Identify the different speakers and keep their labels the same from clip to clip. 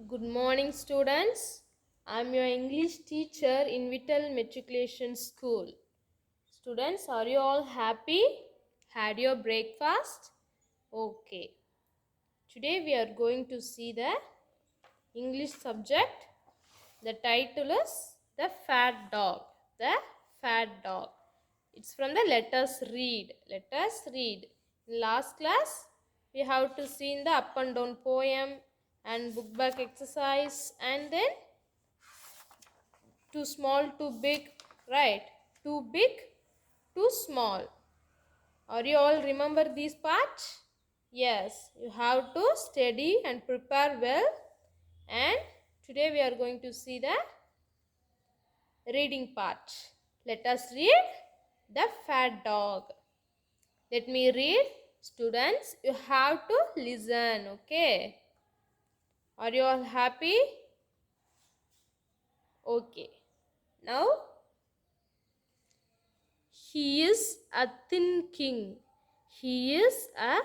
Speaker 1: Good morning, students. I'm your English teacher in Vittal Matriculation School. Students, are you all happy? Had your breakfast? Okay. Today we are going to see the English subject. The title is The Fat Dog. The Fat Dog. It's from the Let Us Read. Let us read. In last class, we have to see in the up and down poem and book back exercise, and then too small, too big, right? Too big, too small. Are you all remember these parts? Yes, you have to study and prepare well. And today we are going to see the reading part. Let us read The Fat Dog. Let me read. Students, you have to listen, okay? Are you all happy? Okay. Now, he is a thin king. He is a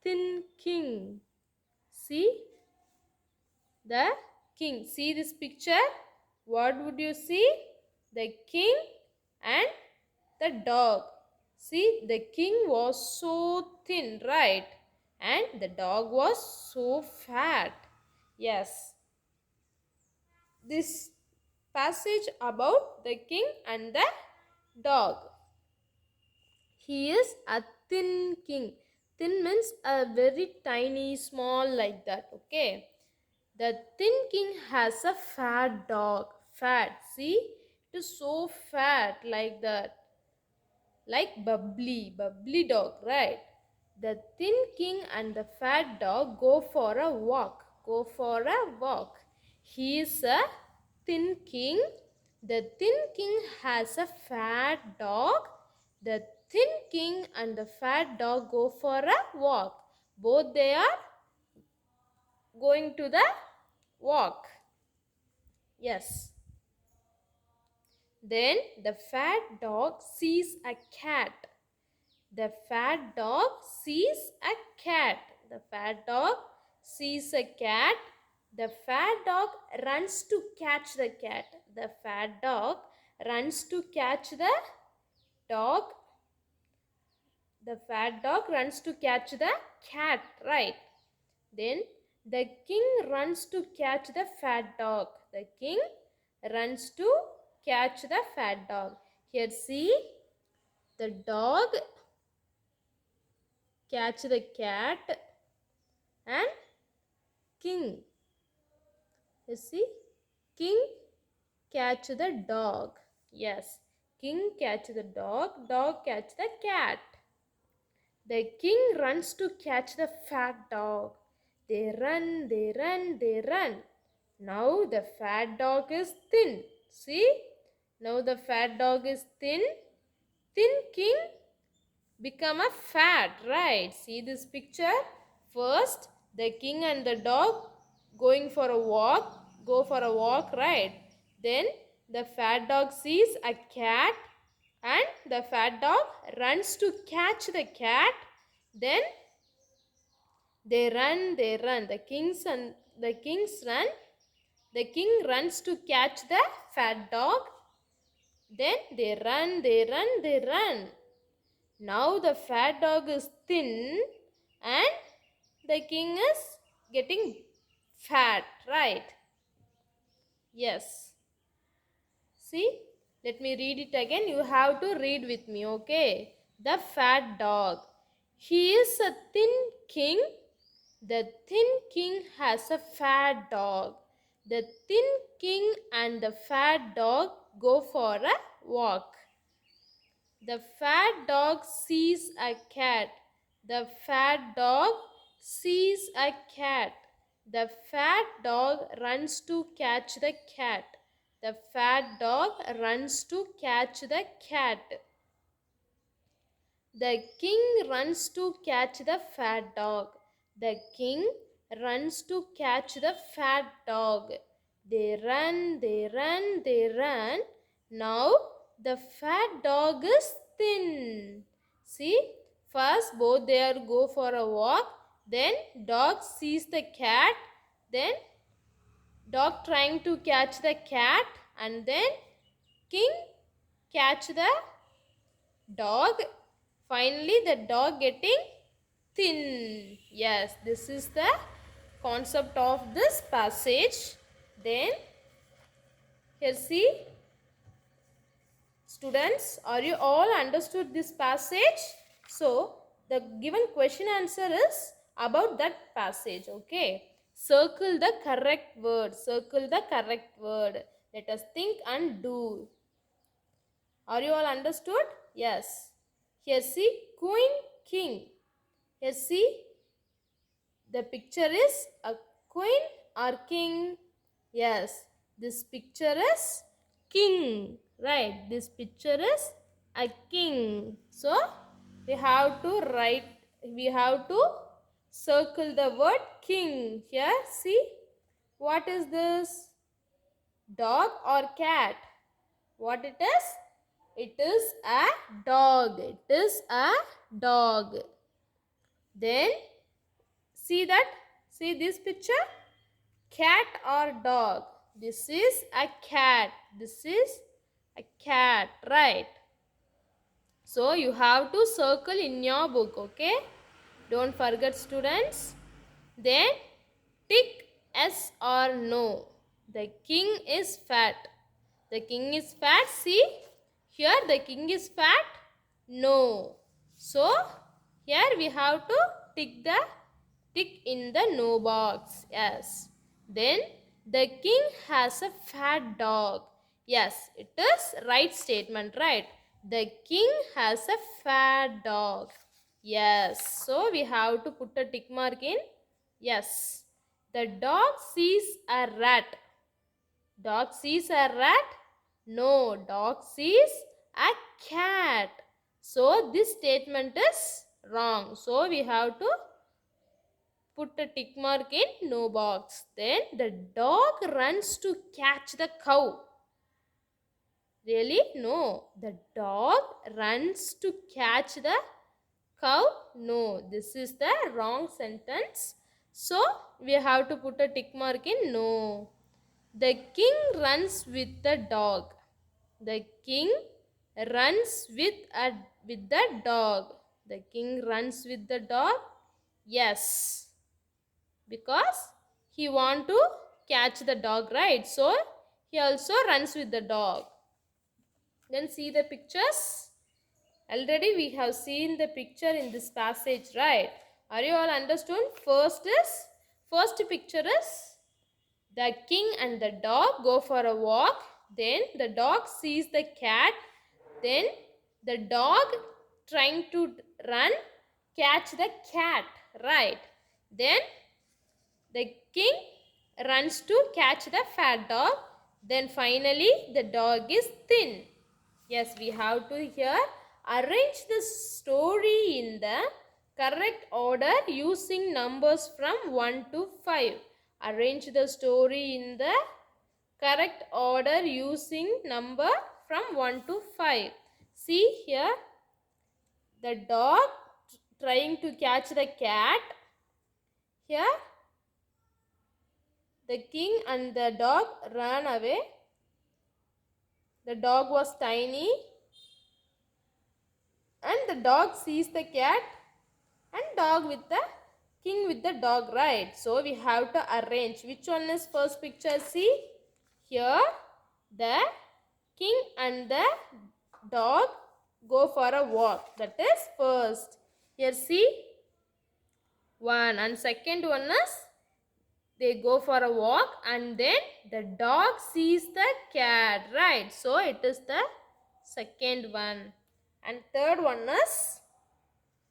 Speaker 1: thin king. See the king. See this picture. What would you see? The king and the dog. See, the king was so thin, right? And the dog was so fat. Yes. This passage about the king and the dog. He is a thin king. Thin means a very tiny, small, like that. Okay. The thin king has a fat dog. Fat. See? It is so fat like that. Like bubbly dog, right? The thin king and the fat dog go for a walk. Go for a walk. He is a thin king. The thin king has a fat dog. The thin king and the fat dog go for a walk. Both they are going to the walk. Yes. Then the fat dog sees a cat. The fat dog sees a cat. The fat dog sees a cat. The fat dog runs to catch the cat. The fat dog runs to catch the dog. The fat dog runs to catch the cat, right? Then the king runs to catch the fat dog. The king runs to catch the fat dog. Here see, the dog catch the cat and king. You see, king catch the dog. Yes, king catch the dog, dog catch the cat. The king runs to catch the fat dog. They run, they run, they run. Now the fat dog is thin. See? Now the fat dog is thin. Thin king become a fat, right? See this picture? First, the king and the dog going for a walk, go for a walk, right? Then the fat dog sees a cat and the fat dog runs to catch the cat. Then they run, they run. The kings run. The king runs to catch the fat dog. Then they run, they run, they run. Now the fat dog is thin and the king is getting fat, right? Yes. See, let me read it again. You have to read with me, okay? The fat dog. He is a thin king. The thin king has a fat dog. The thin king and the fat dog go for a walk. The fat dog sees a cat. The fat dog sees a cat. The fat dog runs to catch the cat. The fat dog runs to catch the cat. The king runs to catch the fat dog. The king runs to catch the fat dog. They run, they run, they run. Now the fat dog is thin. See, first both there go for a walk. Then dog sees the cat. Then dog trying to catch the cat, and then king catch the dog. Finally, the dog getting thin. Yes, this is the concept of this passage. Then here see, students, are you all understood this passage? So the given question answer is about that passage. Okay, circle the correct word. Circle the correct word. Let us think and do. Are you all understood? Yes. Here see, queen, king. Here see, the picture is a queen or king. Yes, this picture is king. Right, this picture is a king. So we have to write, we have to circle the word king. Here see, what is this? Dog or cat? What it is? It is a dog. It is a dog. Then see that? See this picture? Cat or dog? This is a cat. This is a cat, right? So you have to circle in your book, okay? Don't forget, students. Then tick yes or no. The king is fat. The king is fat. See, here the king is fat. No. So here we have to tick in the no box. Yes. Then the king has a fat dog. Yes, it is right statement, right? The king has a fat dog. Yes. So we have to put a tick mark in. Yes. The dog sees a rat. Dog sees a rat? No, dog sees a cat. So this statement is wrong. So we have to put a tick mark in no box. Then the dog runs to catch the cow. Really? No. The dog runs to catch the cow. No. This is the wrong sentence. So we have to put a tick mark in no. The king runs with the dog. The king runs with the dog. The king runs with the dog. Yes. Because he want to catch the dog, right? So he also runs with the dog. Then see the pictures. Already we have seen the picture in this passage, right? Are you all understood? First picture is the king and the dog go for a walk. Then the dog sees the cat. Then the dog trying to run, catch the cat, right? Then the king runs to catch the fat dog. Then finally the dog is thin. Yes, we have to here arrange the story in the correct order using numbers from 1 to 5. Arrange the story in the correct order using number from 1 to 5. See here, the dog trying to catch the cat. Here, the king and the dog ran away. The dog was tiny. And the dog sees the cat and dog with the king with the dog, right? So we have to arrange. Which one is first picture? See here, the king and the dog go for a walk. That is first. Here see, one, and second one is they go for a walk and then the dog sees the cat, right? So it is the second one. And third one is,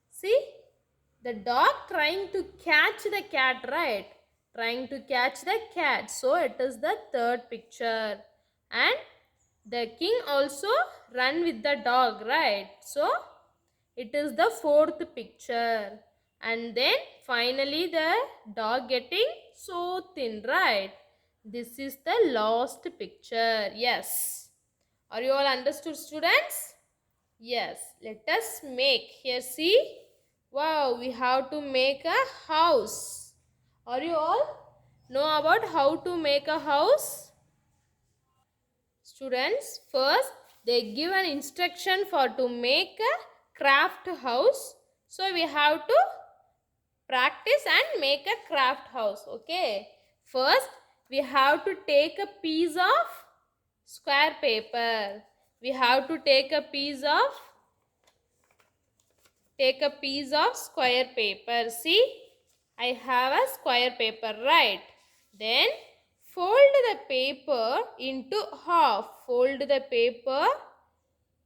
Speaker 1: see, the dog trying to catch the cat, right? Trying to catch the cat. So it is the third picture. And the king also run with the dog, right? So it is the fourth picture. And then finally the dog getting so thin, right? This is the last picture. Yes. Are you all understood, students? Yes. Let us make. Here see. Wow, we have to make a house. Are you all know about how to make a house? Students, first they give an instruction for to make a craft house. So we have to practice and make a craft house. Okay. First we have to take a piece of square paper. We have to take a piece of square paper. See, I have a square paper, right? Then fold the paper into half. Fold the paper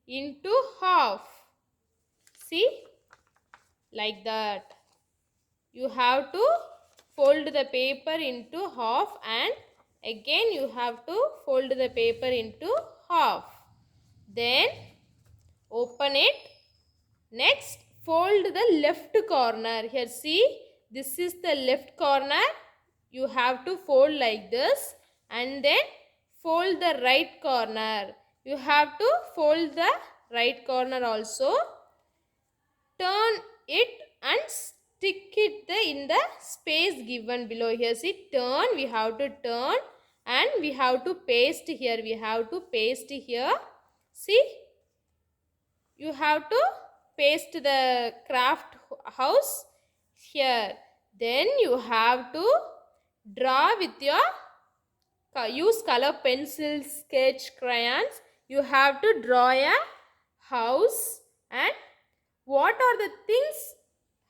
Speaker 1: into half. See, like that. You have to fold the paper into half and again you have to fold the paper into half. Then open it. Next, fold the left corner. Here, see, this is the left corner. You have to fold like this and then fold the right corner. You have to fold the right corner also. Turn it and stick it in the space given below. Here, see, turn. We have to turn and we have to paste here. We have to paste here. See, you have to paste the craft house here. Then you have to draw with your use color pencils, sketch, crayons. You have to draw a house. And what are the things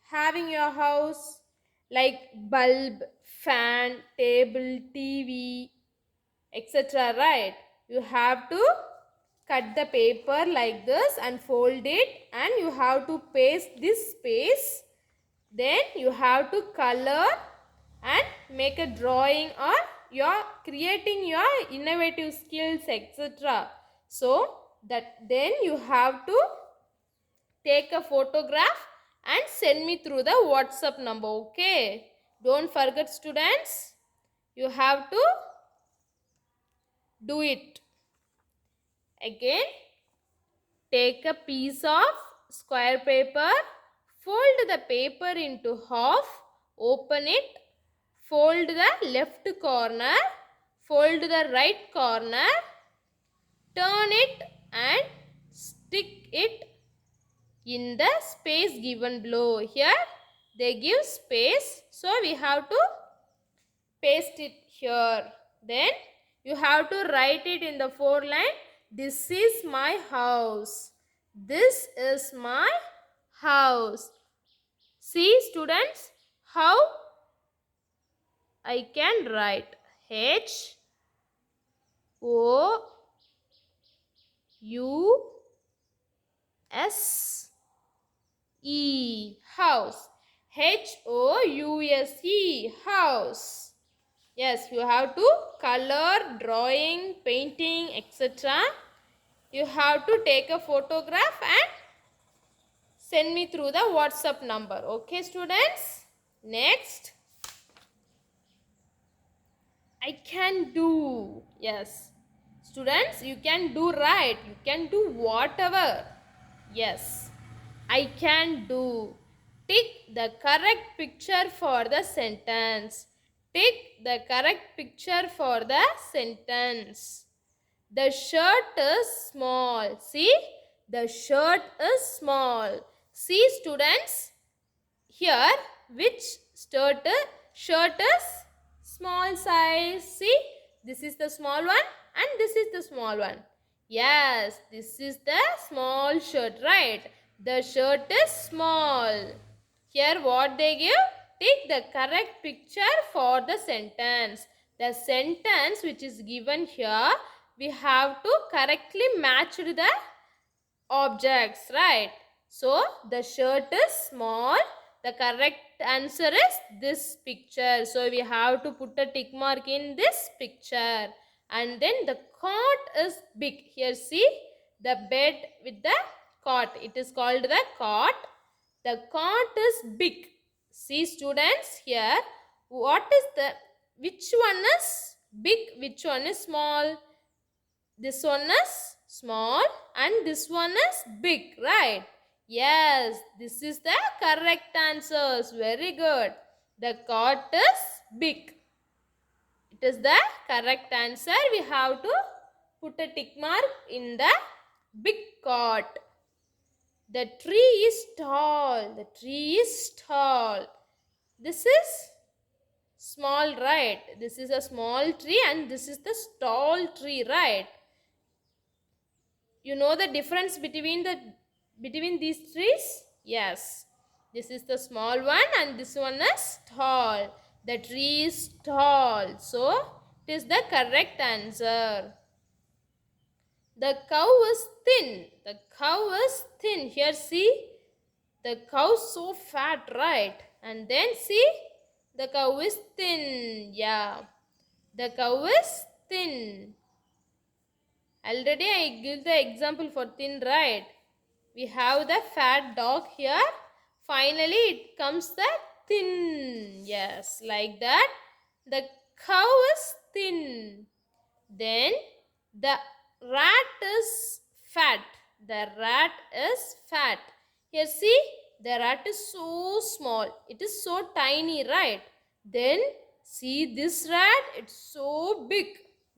Speaker 1: having your house? Like bulb, fan, table, TV, etc. Right? You have to cut the paper like this and fold it and you have to paste this space. Then you have to color and make a drawing or you're creating your innovative skills, etc. So that then you have to take a photograph and send me through the WhatsApp number. Okay, don't forget students, you have to do it. Again, take a piece of square paper, fold the paper into half, open it, fold the left corner, fold the right corner, turn it and stick it in the space given below. Here they give space, so we have to paste it here. Then you have to write it in the 4-line. This is my house. This is my house. See students, how I can write H O U S E, house. HOUSE, house. Yes, you have to color, drawing, painting, etc. You have to take a photograph and send me through the WhatsApp number. Okay, students? Next, I can do. Yes. Students, you can do, right? You can do whatever. Yes. I can do. Tick the correct picture for the sentence. Tick the correct picture for the sentence. The shirt is small. See, the shirt is small. See students, here which shirt is small size. See, this is the small one and this is the small one. Yes, this is the small shirt, right? The shirt is small. Here what they give? Take the correct picture for the sentence. The sentence which is given here, we have to correctly match the objects, right? So the shirt is small. The correct answer is this picture. So we have to put a tick mark in this picture. And then the cot is big. Here see the bed with the cot. It is called the cot. The cot is big. See students, here what is the, which one is big, which one is small? This one is small and this one is big, right? Yes, this is the correct answers. Very good. The cot is big. is the correct answer. We have to put a tick mark in the big cot. The tree is tall. The tree is tall. This is small, right? This is a small tree and this is the tall tree, right? You know the difference between these trees? Yes. This is the small one and this one is tall. The tree is tall. So, it is the correct answer. The cow is thin. The cow is thin. Here see, the cow is so fat, right? And then see, the cow is thin. Yeah. The cow is thin. Already I give the example for thin, right? We have the fat dog here. Finally, it comes the thin. Yes, like that. The cow is thin. Then the rat is fat. The rat is fat. Here see, the rat is so small. It is so tiny, right? Then see this rat, it's so big.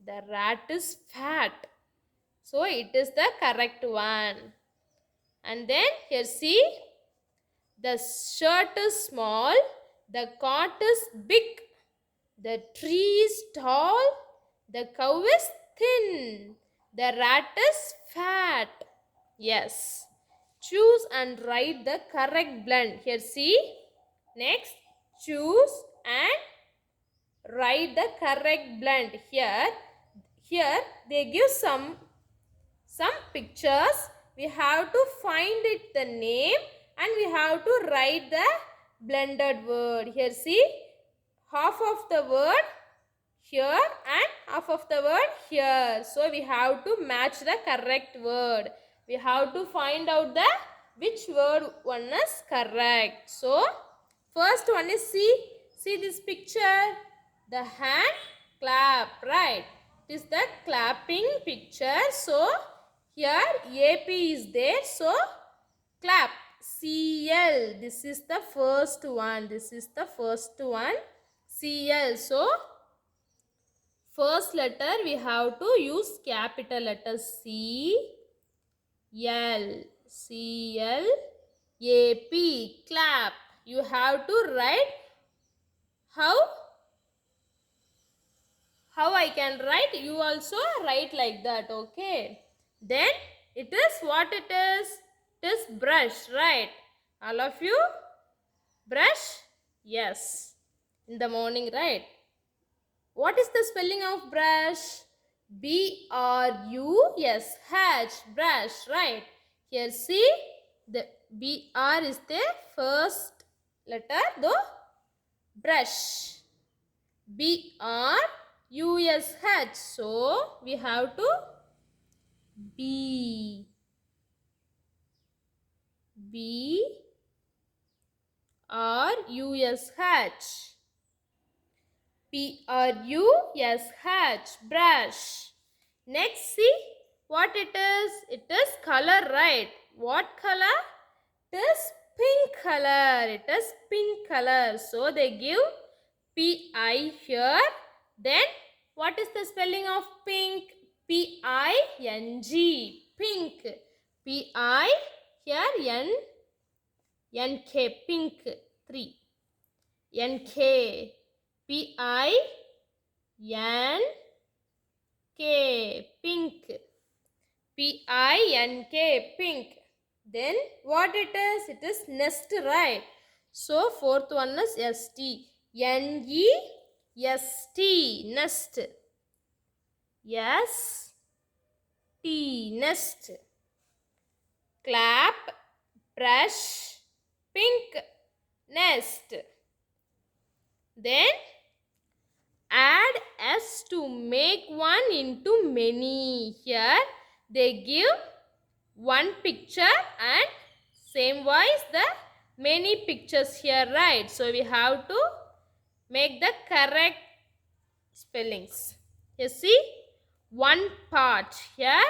Speaker 1: The rat is fat. So it is the correct one. And then here see, the shirt is small, the cot is big, the tree is tall, the cow is thin, the rat is fat. Yes. Choose and write the correct blend. Here see. Next, choose and write the correct blend. Here they give some pictures. We have to find it the name and we have to write the blended word. Here see, half of the word here and half of the word here. So we have to match the correct word. We have to find out the which word one is correct. So first one is see this picture. The hand clap, right? It is the clapping picture. So here AP is there. So clap. CL. This is the first one. This is the first one. CL. So first letter we have to use capital letter C, L, C, L, A, P, clap. You have to write how I can write. You also write like that, okay? Then it is what it is? It is brush, right? All of you? Brush? Yes. In the morning, right? What is the spelling of brush? B-R-U-S-H, brush, right? Here see, the B-R is the first letter, the brush. B-R-U-S-H. So, we have to B-R-U-S-H. P-R-U-S-H, brush. Next, see what it is. It is color, right? What color? It is pink color. It is pink color. So, they give P-I here. Then, what is the spelling of pink? P-I-N-G, pink. P-I, here N-K, pink, 3. N-K. P-I-N-K, pink. P-I-N-K, pink. Then what it is? It is nest, right? So fourth one is S-T. N-E-S-T, nest. S-T, nest. Clap, brush, pink, nest. Then add S to make one into many. Here they give one picture and same wise the many pictures here, right? So we have to make the correct spellings. You see, one pot. Here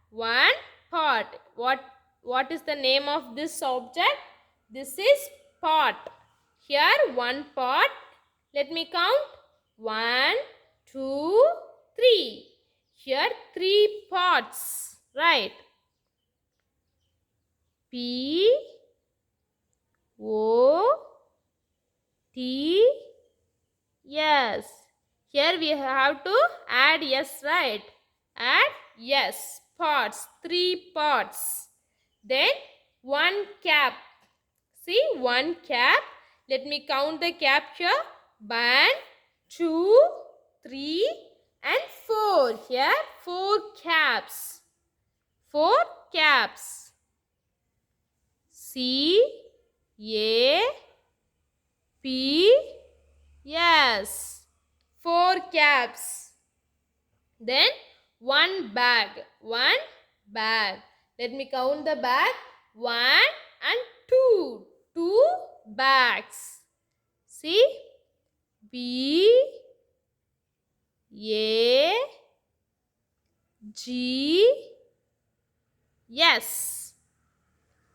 Speaker 1: one pot. What is the name of this object? This is pot. Here one pot. Let me count. 1, 2, 3. Here 3 pots, right? P, O, T, S. Here we have to add S, right? Add yes. Pots, 3 pots. Then 1 cap. See, 1 cap. Let me count the cap here. 1, 2, 3 and 4. Here 4 caps. 4 caps. C, A, P, yes. 4 caps. Then 1 bag. 1 bag. Let me count the bag. 1 and 2. 2 bags. See? B, A, G, yes.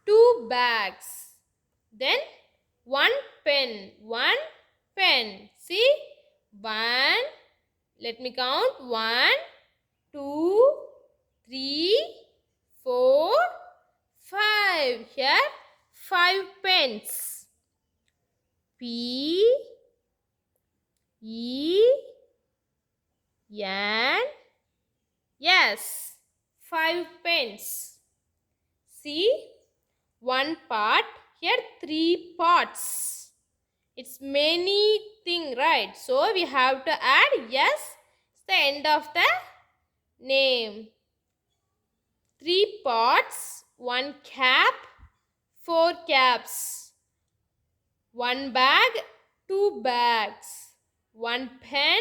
Speaker 1: 2 bags. Then 1 pen. 1 pen. See? 1. Let me count. 1, 2, 3, 4, 5. Here 5 pens. P, E, N, yes, 5 pens. See, 1 pot. Here 3 pots. It's many thing, right? So we have to add yes. It's the end of the name. 3 pots, 1 cap, 4 caps, 1 bag, 2 bags, 1 pen,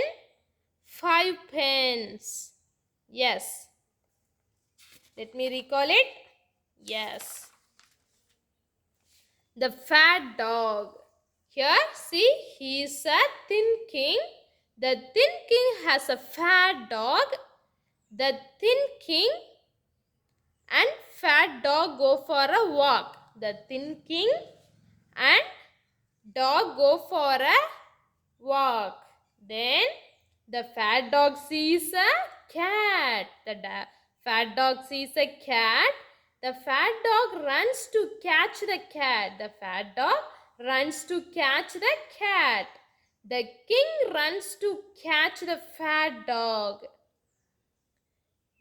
Speaker 1: 5 pens. Yes. Let me recall it. Yes. The fat dog. Here, see, he is a thin king. The thin king has a fat dog. The thin king and fat dog go for a walk. The thin king and dog go for a walk. Then the fat dog sees a cat. The fat dog sees a cat. The fat dog runs to catch the cat. The fat dog runs to catch the cat. The king runs to catch the fat dog.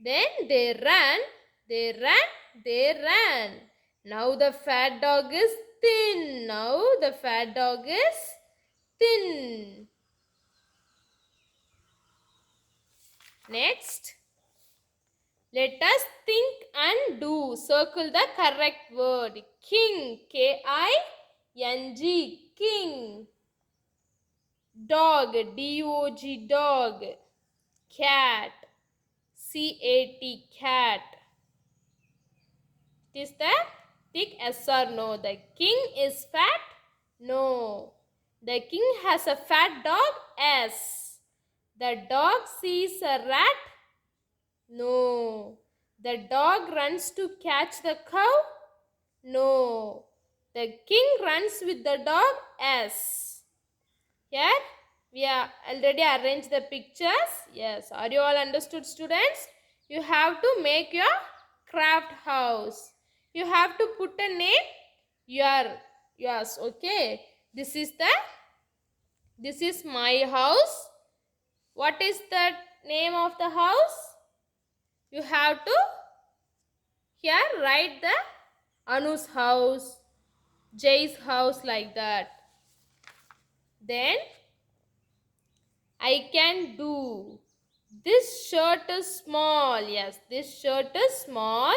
Speaker 1: Then they run, they run, they run. Now the fat dog is thin. Now the fat dog is thin. Next, let us think and do. Circle the correct word. King, K-I-N-G, king. Dog, D-O-G, dog. Cat, C-A-T, cat. It is the tick yes or no. The king is fat? No. The king has a fat dog? Yes. The dog sees a rat? No. The dog runs to catch the cow? No. The king runs with the dog? Yes. Here we are already arranged the pictures. Yes. Are you all understood, students? You have to make your craft house. You have to put a name. Yours. Okay. This is my house. What is the name of the house? You have to here write the Anu's house, Jay's house, like that. Then I can do. This shirt is small. Yes, this shirt is small.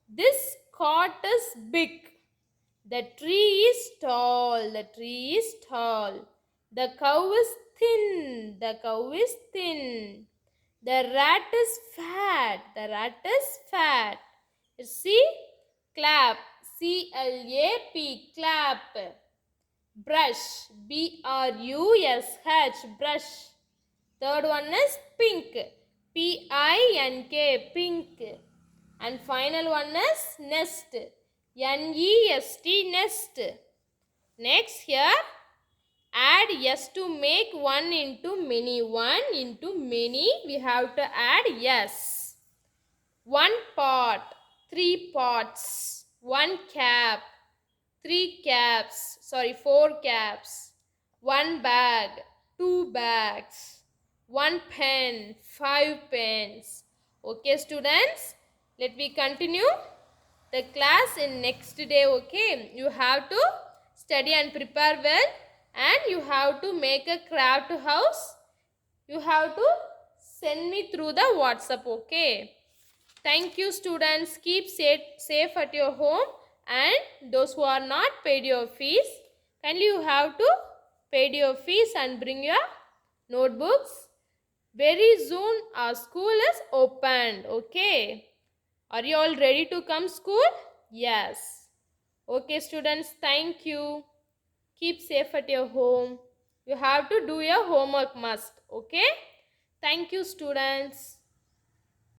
Speaker 1: This cot is big. The tree is tall. The tree is tall. The cow is thin. The cow is thin. The rat is fat. The rat is fat. See? Clap. C-L-A-P. Clap. Brush. B-R-U-S-H. Brush. Third one is pink. P-I-N-K. Pink. And final one is nest. N-E-S-T. Nest. Next here. Add yes to make 1 into many. 1 into many. We have to add yes. 1 pot. 3 pots. 1 cap. 3 caps. Sorry, 4 caps. 1 bag. 2 bags. 1 pen. 5 pens. Okay, students. Let me continue the class in next day. Okay, you have to study and prepare well, and you have to make a craft house. You have to send me through the WhatsApp. Okay, thank you, students. Keep safe at your home, and those who are not paid your fees, kindly you have to pay your fees and bring your notebooks. Very soon our school is opened. Okay, are you all ready to come school? Yes. Okay, students, thank you. Keep safe at your home. You have to do your homework must. Okay? Thank you, students.